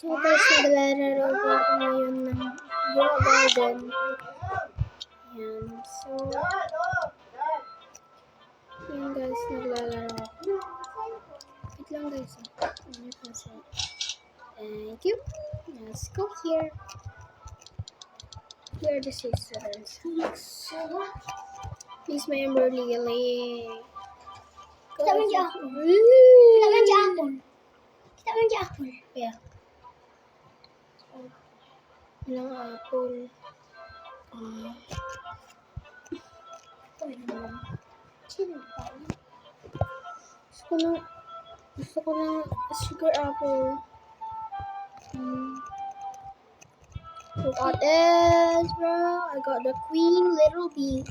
So guys, naglalaro po ako ngayon ng Grow Garden. Ayan. So, yan guys, naglalaro ako. Wait lang guys. Thank you. Let's go here. Here are the scissors. Please, my Amber Lily. Kita man dyan apple. Yeah. Ilang apple. Gusto ko ng sugar apple. Look at this, bro. I got the queen little bee.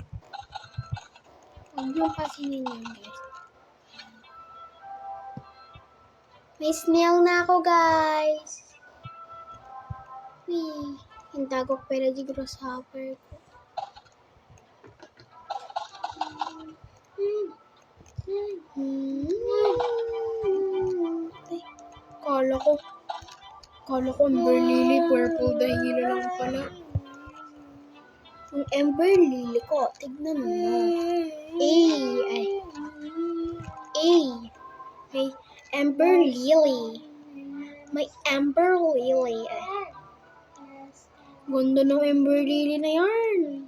Huwag yung pasinin yan, guys. May snail na ako, guys. Wee. Hintago ko pera di grasshopper ko. Ay, kala ko Amber Lily, purple dahil lang pala. Ang Amber Lily ko, tignan mo. May Amber Lily. May Amber Lily. Ganda ng Amber Lily na yan.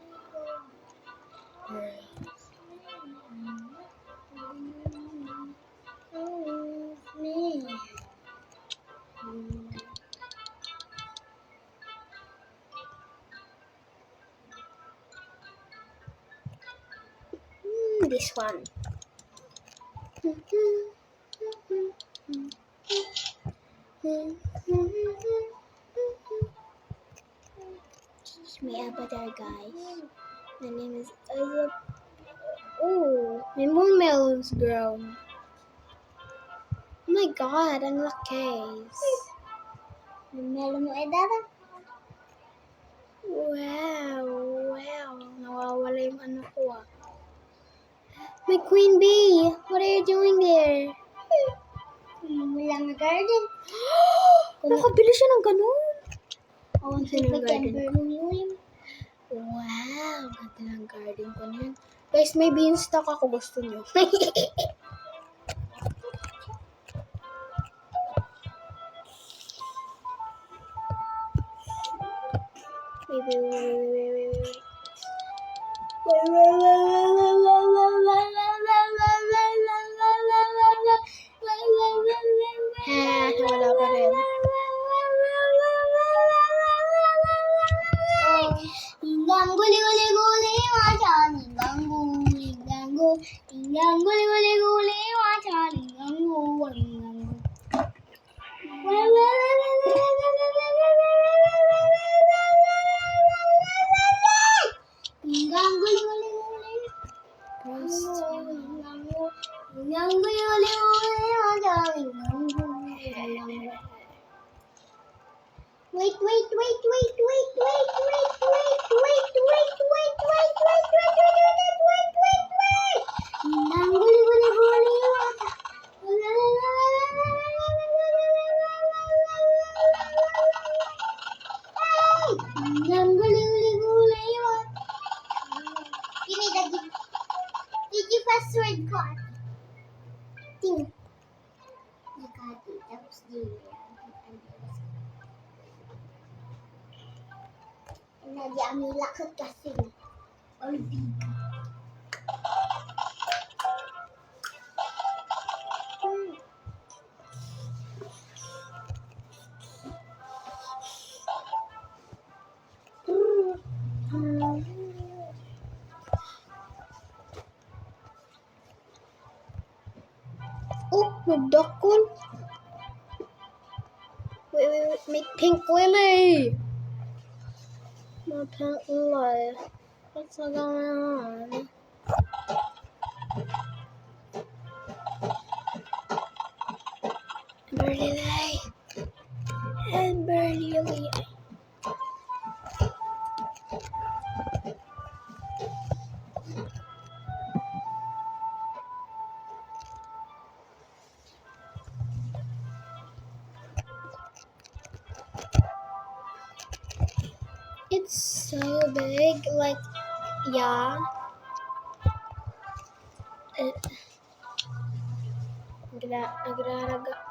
This one. Teach me about there, guys. My name is Isaac. Oh, my moonmelon's grown. Oh my god, ang laki. Melon mo dada. Wow. Nawawala yung ano ko ah. My queen bee, what are you doing there? Wala nga garden. Nakabili siya ng ganun. Awan Sino sa yung garden garden? mo. Wow, ganda ng garden ko na yan. Guys, may beanstalk ako, gusto nyo. Wait. Wala pa rin. Inggang guli wacha inggang guli wacha inggang Wait. Password ko ate. Ting. Nakati. Tapos di. Nadia Amila kasi. Olvika. Oh, nagdakon. Wait. May pink lily. My pink lily. What's going on? Amber Lily. So big, like, yeah.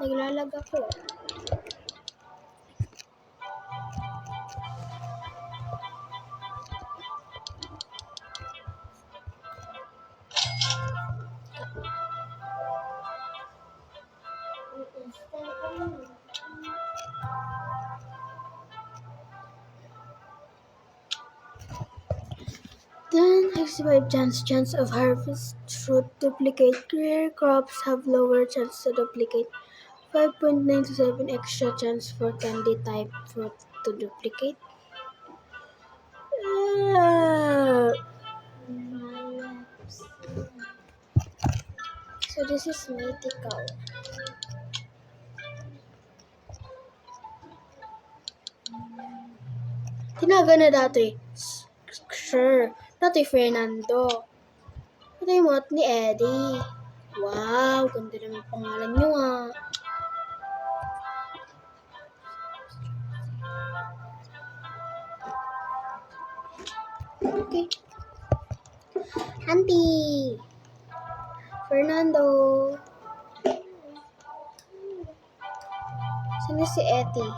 Naglalag ako. Then 65 chance of harvest fruit duplicate. Rare crops have lower chance to duplicate. 5.9 to 7 extra chance for candy type fruit to duplicate. So this is mythical. Tinaga na dati. Sure. Dati Fernando. Dati mo at ni Eddie. Wow, ganda naman pangalan nyo ah. Okay. Auntie. Fernando. Sino si Eddie?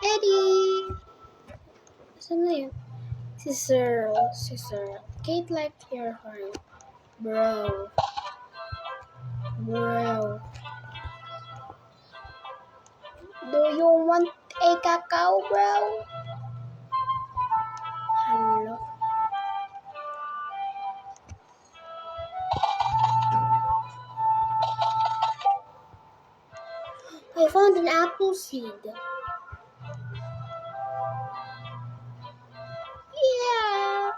Eddie! Saan na yun? Si Sir. Kate like your horn. Bro. Do you want a cacao, bro? Hello. I found an apple seed. Yeah.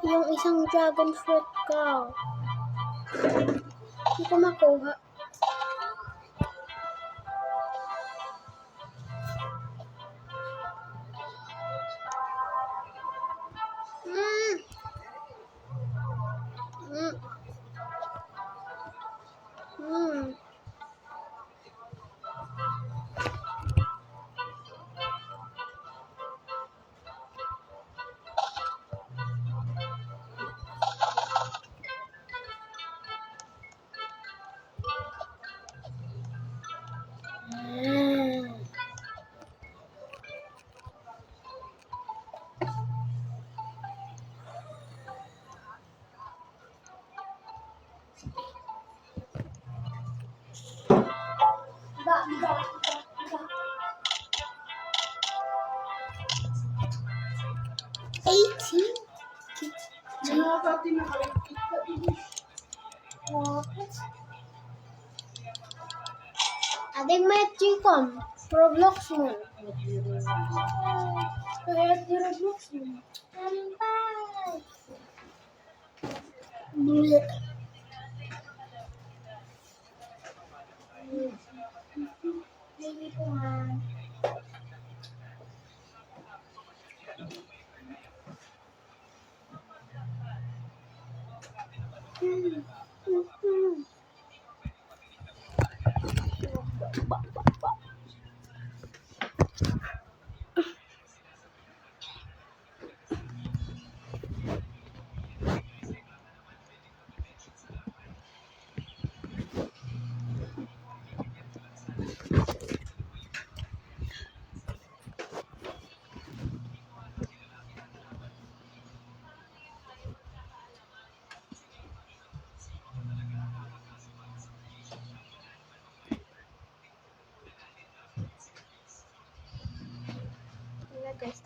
Yung isang dragon fruit ka. Hindi ko makuha. Ading may chikom. Roblox mo. Kaya di Roblox mo. Bleh. Baby ko nga. Guys,